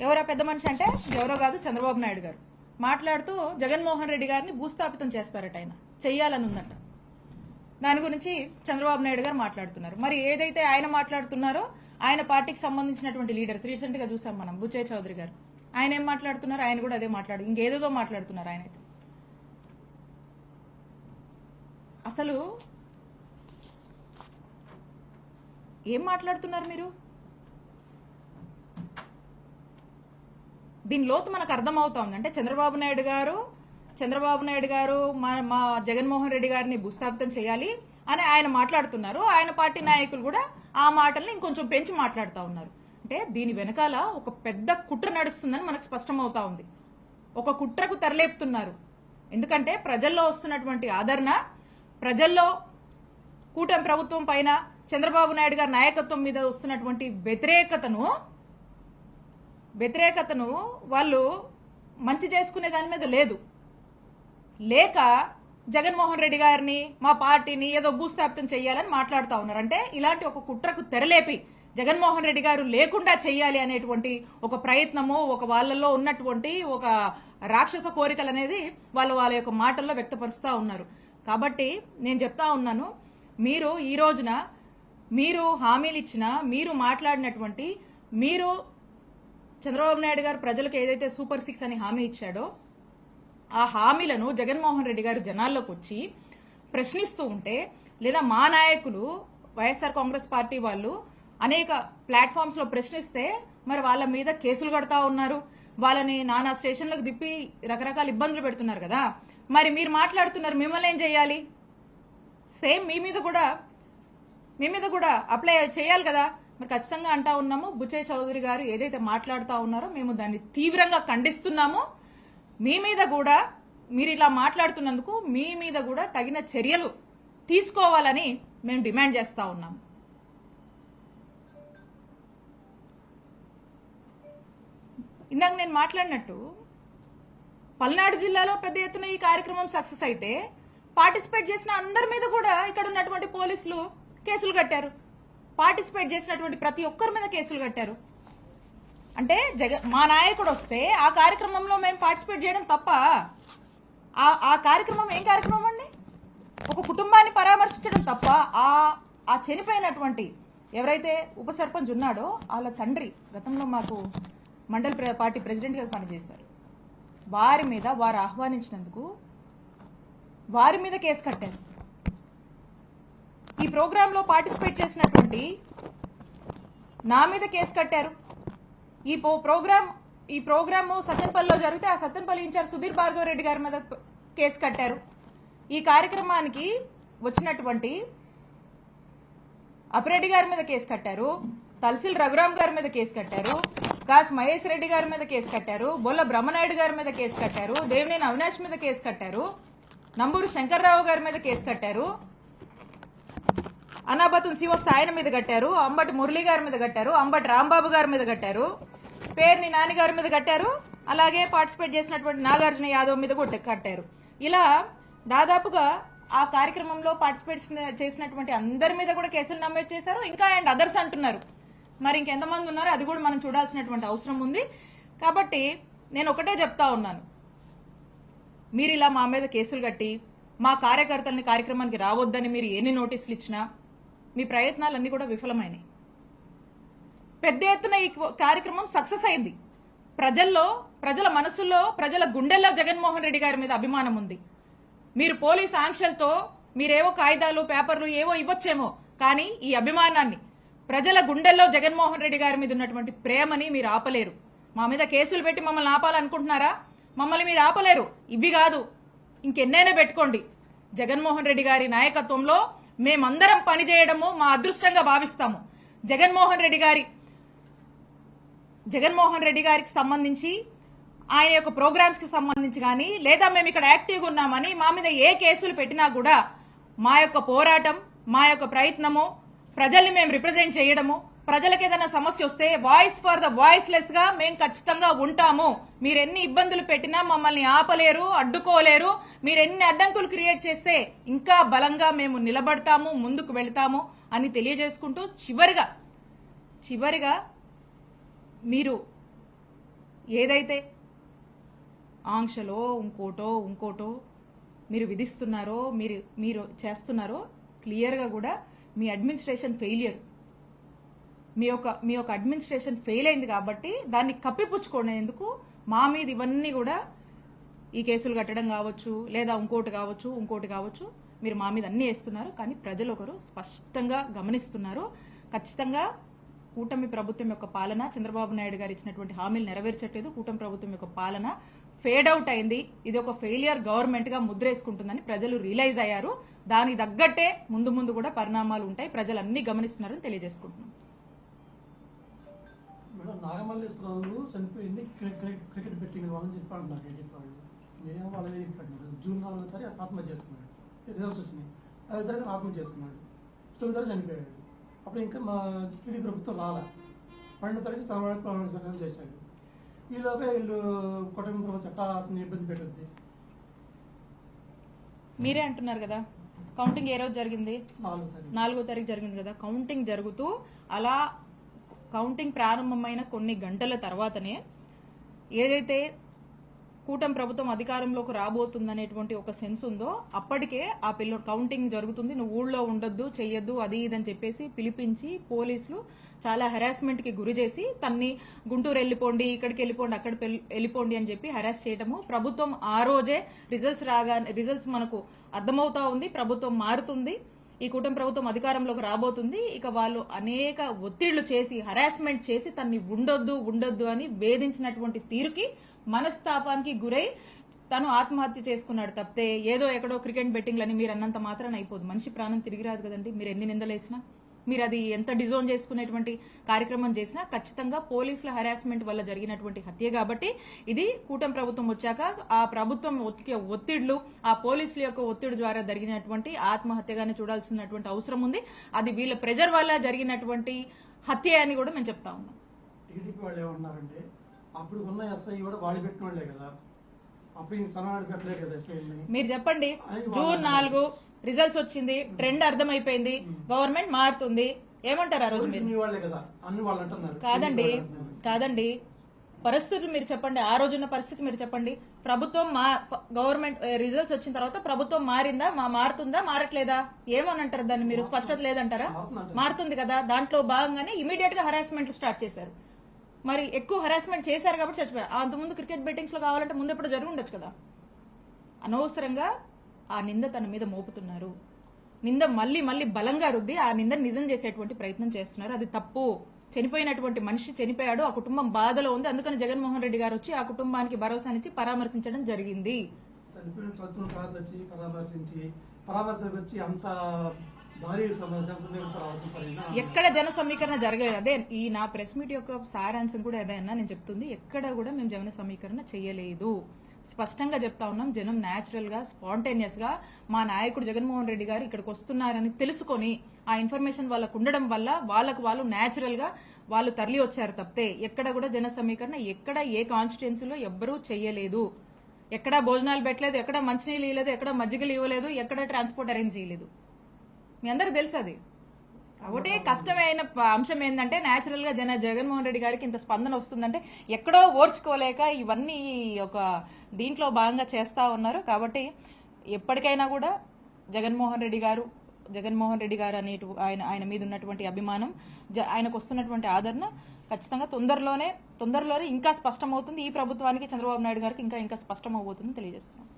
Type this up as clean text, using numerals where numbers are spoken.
ఎవరో పెద్ద మనిషి అంటే ఎవరో కాదు, చంద్రబాబు నాయుడు గారు మాట్లాడుతూ జగన్మోహన్ రెడ్డి గారిని భూస్థాపితం చేస్తారట, ఆయన చెయ్యాలని ఉందట. దాని గురించి చంద్రబాబు నాయుడు గారు మాట్లాడుతున్నారు. మరి ఏదైతే ఆయన మాట్లాడుతున్నారో ఆయన పార్టీకి సంబంధించినటువంటి లీడర్స్ రీసెంట్ గా చూసాం మనం, బుచ్చయ్య చౌదరి గారు, ఆయన ఏం మాట్లాడుతున్నారు, ఆయన కూడా అదే ఇంకేదో మాట్లాడుతున్నారు. ఆయన అసలు ఏం మాట్లాడుతున్నారు మీరు? దీని లోతు మనకు అర్థమవుతా ఉంది. అంటే చంద్రబాబు నాయుడు గారు మా జగన్మోహన్ రెడ్డి గారిని భూస్థాపితం చేయాలి అని ఆయన మాట్లాడుతున్నారు. ఆయన పార్టీ నాయకులు కూడా ఆ మాటల్ని ఇంకొంచెం పెంచి మాట్లాడుతూ ఉన్నారు. అంటే దీని వెనకాల ఒక పెద్ద కుట్ర నడుస్తుందని మనకు స్పష్టమవుతా ఉంది. ఒక కుట్రకు తెరలేపుతున్నారు. ఎందుకంటే ప్రజల్లో వస్తున్నటువంటి ఆదరణ, ప్రజల్లో కూటమి ప్రభుత్వం పైన చంద్రబాబు నాయుడు గారి నాయకత్వం మీద వస్తున్నటువంటి వ్యతిరేకతను వాళ్ళు మంచి చేసుకునే దాని మీద లేక జగన్మోహన్ రెడ్డి గారిని మా పార్టీని ఏదో భూస్థాపితం చేయాలని మాట్లాడుతూ ఉన్నారు. అంటే ఇలాంటి ఒక కుట్రకు తెరలేపి జగన్మోహన్ రెడ్డి గారు లేకుండా చేయాలి అనేటువంటి ఒక ప్రయత్నము, ఒక వాళ్ళల్లో ఉన్నటువంటి ఒక రాక్షస కోరికలు అనేది వాళ్ళ యొక్క మాటల్లో వ్యక్తపరుస్తూ ఉన్నారు. కాబట్టి నేను చెప్తా ఉన్నాను, మీరు ఈ రోజున మీరు హామీలు ఇచ్చిన, మీరు మాట్లాడినటువంటి, మీరు చంద్రబాబు నాయుడు గారు ప్రజలకు ఏదైతే సూపర్ 6 అని హామీ ఇచ్చాడో ఆ హామీలను జగన్మోహన్ రెడ్డి గారు జనాల్లోకి వచ్చి ప్రశ్నిస్తూ ఉంటే, లేదా మా నాయకులు వైఎస్ఆర్ కాంగ్రెస్ పార్టీ వాళ్ళు అనేక ప్లాట్ఫామ్స్ లో ప్రశ్నిస్తే మరి వాళ్ళ మీద కేసులు కడతా ఉన్నారు, వాళ్ళని నానా స్టేషన్లకు దిప్పి రకరకాల ఇబ్బందులు పెడుతున్నారు కదా. మరి మీరు మాట్లాడుతున్నారు, మిమ్మల్ని ఏం చేయాలి? సేమ్ మీ మీద కూడా అప్లై చేయాలి కదా. మరి ఖచ్చితంగా అంటా ఉన్నాము, బుచ్చయ్య చౌదరి గారు ఏదైతే మాట్లాడుతూ ఉన్నారో మేము దాన్ని తీవ్రంగా ఖండిస్తున్నాము. మీ మీద కూడా, మీరు ఇలా మాట్లాడుతున్నందుకు మీ మీద కూడా తగిన చర్యలు తీసుకోవాలని మేము డిమాండ్ చేస్తా ఉన్నాము. ఇందాక నేను మాట్లాడినట్టు పల్నాడు జిల్లాలో పెద్ద ఎత్తున ఈ కార్యక్రమం సక్సెస్ అయితే పార్టిసిపేట్ చేసిన అందరి మీద కూడా ఇక్కడ ఉన్నటువంటి పోలీసులు కేసులు కట్టారు. పార్టిసిపేట్ చేసినటువంటి ప్రతి ఒక్కరి మీద కేసులు కట్టారు. అంటే మా నాయకుడు వస్తే ఆ కార్యక్రమంలో మేము పార్టిసిపేట్ చేయడం తప్ప? ఆ కార్యక్రమం ఏం కార్యక్రమం అండి? ఒక కుటుంబాన్ని పరామర్శించడం తప్ప? ఆ చనిపోయినటువంటి ఎవరైతే ఉప సర్పంచ్ ఉన్నాడో వాళ్ళ తండ్రి గతంలో మాకు మండల పార్టీ ప్రెసిడెంట్ గా పనిచేశారు. వారు ఆహ్వానించినందుకు వారి మీద కేసు కట్టారు. ఈ ప్రోగ్రామ్ లో పార్టిసిపేట్ చేసినటువంటి నా మీద కేసు కట్టారు. ఈ ప్రోగ్రామ్ సత్తెనపల్లిలో జరిగితే ఆ సత్తెనపల్లి ఇన్ఛార్జ్ సుధీర్ భార్గవ రెడ్డి గారి మీద కేసు కట్టారు. ఈ కార్యక్రమానికి వచ్చినటువంటి అప్పిరెడ్డి గారి మీద కేసు కట్టారు, తలసిల్ రఘురామ్ గారి మీద కేసు కట్టారు, కాస్ మహేష్ రెడ్డి గారి మీద కేసు కట్టారు, బొల్ల బ్రహ్మనాయుడు గారి మీద కేసు కట్టారు, దేవినేని అవినాష్ మీద కేసు కట్టారు, నంబూరు శంకర్రావు గారి మీద కేసు కట్టారు, అనాబతున్ శివస్థ ఆయన మీద కట్టారు, అంబటి మురళి గారి మీద కట్టారు, అంబటి రాంబాబు గారి మీద కట్టారు, పేర్ని నాని గారి మీద కట్టారు, అలాగే పార్టిసిపేట్ చేసినటువంటి నాగార్జున యాదవ్ మీద కూడా కట్టారు. ఇలా దాదాపుగా ఆ కార్యక్రమంలో పార్టిసిపేట్ చేసినటువంటి అందరి మీద కూడా కేసులు నమోదు చేశారు. ఇంకా అండ్ అదర్స్ అంటున్నారు. మరి ఇంకెంతమంది ఉన్నారో అది కూడా మనం చూడాల్సినటువంటి అవసరం ఉంది. కాబట్టి నేను ఒకటే చెప్తా ఉన్నాను, మీరు ఇలా మా మీద కేసులు కట్టి మా కార్యకర్తల్ని కార్యక్రమానికి రావద్దని మీరు ఎన్ని నోటీసులు ఇచ్చినా మీ ప్రయత్నాలన్నీ కూడా విఫలమైనాయి. పెద్ద ఎత్తున ఈ కార్యక్రమం సక్సెస్ అయింది. ప్రజల మనసుల్లో, ప్రజల గుండెల్లో జగన్మోహన్ రెడ్డి గారి మీద అభిమానం ఉంది. మీరు పోలీస్ ఆంక్షలతో మీరేవో కాగితాలు పేపర్లు ఏవో ఇవ్వచ్చేమో, కానీ ఈ అభిమానాన్ని, ప్రజల గుండెల్లో జగన్మోహన్ రెడ్డి గారి మీద ఉన్నటువంటి ప్రేమని మీరు ఆపలేరు. మా మీద కేసులు పెట్టి మమ్మల్ని ఆపాలనుకుంటున్నారా? మమ్మల్ని మీరు ఆపలేరు. ఇవి కాదు, ఇంకెన్నైనా పెట్టుకోండి. జగన్మోహన్ రెడ్డి గారి నాయకత్వంలో మేమందరం పనిచేయడము మా అదృష్టంగా భావిస్తాము. జగన్మోహన్ రెడ్డి గారికి సంబంధించి, ఆయన యొక్క ప్రోగ్రామ్స్ కి సంబంధించి కానీ, లేదా మేము ఇక్కడ యాక్టివ్గా ఉన్నామని మా మీద ఏ కేసులు పెట్టినా కూడా మా యొక్క పోరాటం, మా యొక్క ప్రయత్నము, ప్రజల్ని మేము రిప్రజెంట్ చేయడము, ప్రజలకు ఏదైనా సమస్య వస్తే వాయిస్ ఫర్ ద వాయిస్లెస్ గా మేము ఖచ్చితంగా ఉంటాము. మీరు ఎన్ని ఇబ్బందులు పెట్టినా మమ్మల్ని ఆపలేరు, అడ్డుకోలేరు. మీరు ఎన్ని అడ్డంకులు క్రియేట్ చేస్తే ఇంకా బలంగా మేము నిలబడతాము, ముందుకు వెళ్తాము అని తెలియజేసుకుంటూ చివరిగా మీరు ఏదైతే ఆంక్షలో ఇంకోటో మీరు విధిస్తున్నారో మీరు చేస్తున్నారో క్లియర్గా కూడా మీ అడ్మినిస్ట్రేషన్ ఫెయిలియర్, మీ యొక్క అడ్మినిస్ట్రేషన్ ఫెయిల్ అయింది కాబట్టి దాన్ని కప్పిపుచ్చుకునేందుకు మా మీద ఇవన్నీ కూడా ఈ కేసులు కట్టడం కావచ్చు, లేదా ఇంకోటి కావచ్చు మీరు మా మీద అన్ని వేస్తున్నారు. కానీ ప్రజలు ఒకరు స్పష్టంగా గమనిస్తున్నారు. ఖచ్చితంగా కూటమి ప్రభుత్వం యొక్క పాలన, చంద్రబాబు నాయుడు గారు ఇచ్చినటువంటి హామీలు నెరవేర్చట్లేదు. కూటమి ప్రభుత్వం యొక్క పాలన ఫేడ్ అవుట్ అయింది. ఇది ఒక ఫెయిలియర్ గవర్నమెంట్ గా ముద్రేసుకుంటుందని ప్రజలు రియలైజ్ అయ్యారు. దానికి తగ్గట్టే ముందు కూడా పరిణామాలు ఉంటాయి. ప్రజలు అన్ని గమనిస్తున్నారని తెలియజేసుకుంటున్నాం. నాగమల్లేశ్వరరావు చనిపోయింది క్రికెట్ బెట్టింగ్ వాళ్ళని చెప్పి అంటున్నారు టీడీపీ వాళ్ళు. మీరేమో వాళ్ళ అంటున్నారు. జూన్ 4వ తారీఖు ఆత్మహత్య చేసుకున్నాడు, రిజల్ట్స్ వచ్చినాయి. 5వ తారీఖు ఆత్మహత్య చేసుకున్నాడు, 9వ తారీఖు చనిపోయాడు. అప్పుడు ఇంకా మా టీడీ ప్రభుత్వం రాలా. 12వ తారీఖు ప్రమాణ చేశాడు. ఈలోగా వీళ్ళు కుటుంబ ప్రభుత్వం ఎట్లా అతన్ని ఇబ్బంది పెట్టద్ది. మీరే అంటున్నారు కదా కౌంటింగ్ ఏ రోజు జరిగింది? 4వ తారీఖు జరిగింది కదా. కౌంటింగ్ జరుగుతూ అలా కౌంటింగ్ ప్రారంభమైన కొన్ని గంటల తర్వాతనే ఏదైతే కూటమి ప్రభుత్వం అధికారంలోకి రాబోతుందనేటువంటి ఒక సెన్స్ ఉందో అప్పటికే ఆ పిల్లడు కౌంటింగ్ జరుగుతుంది, నువ్వు ఊళ్ళో ఉండొద్దు, చెయ్యొద్దు, అది ఇదని చెప్పేసి పిలిపించి పోలీసులు చాలా హెరాస్మెంట్ కి గురి చేసి తన్ని గుంటూరు వెళ్ళిపోండి, ఇక్కడికి వెళ్ళిపోండి, అక్కడ వెళ్ళిపోండి అని చెప్పి హెరాస్ చేయటము. ప్రభుత్వం ఆ రోజే రిజల్ట్స్ మనకు అర్థమవుతా ఉంది, ప్రభుత్వం మారుతుంది, ఈ కూటమి ప్రభుత్వం అధికారంలోకి రాబోతుంది. ఇక వాళ్ళు అనేక ఒత్తిళ్లు చేసి హెరాస్మెంట్ చేసి తన్ని ఉండొద్దు అని వేధించినటువంటి తీరుకి మనస్తాపానికి గురై తను ఆత్మహత్య చేసుకున్నాడు తప్పితే ఏదో ఎక్కడో క్రికెట్ బెట్టింగ్లని మీరు అన్నంత మాత్రాన అయిపోదు. మనిషి ప్రాణం తిరిగి రాదు కదండి. మీరు ఎన్ని నిందలేసినా, మీరు అది ఎంత డిజోన్ చేసుకునేటువంటి కార్యక్రమం చేసినా ఖచ్చితంగా పోలీసుల హెరాస్మెంట్ వల్ల జరిగినటువంటి హత్య కాబట్టి ఇది కూటమి ప్రభుత్వం వచ్చాక ఆ ప్రభుత్వం ఒత్తిళ్లు, ఆ పోలీసుల యొక్క ఒత్తిడి ద్వారా జరిగినటువంటి ఆత్మహత్యగానే చూడాల్సినటువంటి అవసరం ఉంది. అది వీళ్ళ ప్రెజర్ వల్ల జరిగినటువంటి హత్య అని కూడా మేము చెప్తా ఉన్నాం. టీడీపీ వాళ్ళు ఏమన్నారంటే అప్పుడు ఉన్న ఎస్ఐ కూడా వాళ్ళు పెట్టిన వాళ్ళే కదా, అప్పుడు తనవాడు పెట్టలే కదా ఎస్ఐని. మీరు చెప్పండి, జూన్ 4 రిజల్ట్స్ వచ్చింది, ట్రెండ్ అర్థమైపోయింది, గవర్నమెంట్ మారుతుంది, ఏమంటారు ఆ రోజు మీరు? కాదండి పరిస్థితులు మీరు చెప్పండి, ఆ రోజున్న పరిస్థితి మీరు చెప్పండి. ప్రభుత్వం గవర్నమెంట్ రిజల్ట్స్ వచ్చిన తర్వాత ప్రభుత్వం మారుతుందా మారట్లేదా ఏమని అంటారు దాన్ని? మీరు స్పష్టత లేదంటారా? మారుతుంది కదా. దాంట్లో భాగంగానే ఇమీడియట్ గా హెరాస్మెంట్ స్టార్ట్ చేశారు. మరి ఎక్కువ హెరాస్మెంట్ చేశారు కాబట్టి చచ్చిపోయారు. అంతకుముందు క్రికెట్ బెట్టింగ్స్ లో కావాలంటే ముందు ఎప్పుడు జరిగి ఉండొచ్చు కదా. అనవసరంగా ఆ నింద తన మీద మోపుతున్నారు. నింద మళ్ళీ బలంగా రుద్ది ఆ నింద నిజం చేసేటువంటి ప్రయత్నం చేస్తున్నారు. అది తప్పు. చనిపోయినటువంటి మనిషి చనిపోయాడు, ఆ కుటుంబం బాధలో ఉంది, అందుకని జగన్మోహన్ రెడ్డి గారు వచ్చి ఆ కుటుంబానికి భరోసానిచ్చి పరామర్శించడం జరిగింది. పరామర్శించి అంత ఎక్కడ జన సమీకరణ జరగలేదు. అదే ఈ నా ప్రెస్ మీట్ యొక్క సారాంశం కూడా అదేనా నేను చెప్తుంది. ఎక్కడ కూడా మేము జన సమీకరణ చేయలేదు. స్పష్టంగా చెప్తా ఉన్నాం. జనం న్యాచురల్ గా స్పాంటేనియస్ గా మా నాయకుడు జగన్మోహన్ రెడ్డి గారు ఇక్కడికి వస్తున్నారని తెలుసుకొని ఆ ఇన్ఫర్మేషన్ వాళ్ళకు ఉండడం వల్ల వాళ్ళు న్యాచురల్ గా వాళ్ళు తరలి వచ్చారు తప్పితే ఎక్కడ కూడా జన సమీకరణ ఎక్కడ ఏ కాన్స్టిట్యున్సీలో ఎవ్వరూ చేయలేదు. ఎక్కడ భోజనాలు పెట్టలేదు, ఎక్కడ మంచినీళ్ళు ఇవ్వలేదు, ఎక్కడ మజ్జిగలు ఇవ్వలేదు, ఎక్కడ ట్రాన్స్పోర్ట్ అరేంజ్ చేయలేదు. మీ అందరికి తెలుసు అది. కాబట్టి కష్టమైన అంశం ఏంటంటే న్యాచురల్ గా జగన్మోహన్ రెడ్డి గారికి ఇంత స్పందన వస్తుందంటే ఎక్కడో ఓర్చుకోలేక ఇవన్నీ ఒక దీంట్లో భాగంగా చేస్తా ఉన్నారు. కాబట్టి ఎప్పటికైనా కూడా జగన్మోహన్ రెడ్డి గారు అనేటు ఆయన మీద ఉన్నటువంటి అభిమానం, ఆయనకు వస్తున్నటువంటి ఆదరణ ఖచ్చితంగా తొందరలోనే ఇంకా స్పష్టమవుతుంది. ఈ ప్రభుత్వానికి చంద్రబాబు నాయుడు గారికి ఇంకా స్పష్టం అవబోతుందని తెలియజేస్తున్నాం.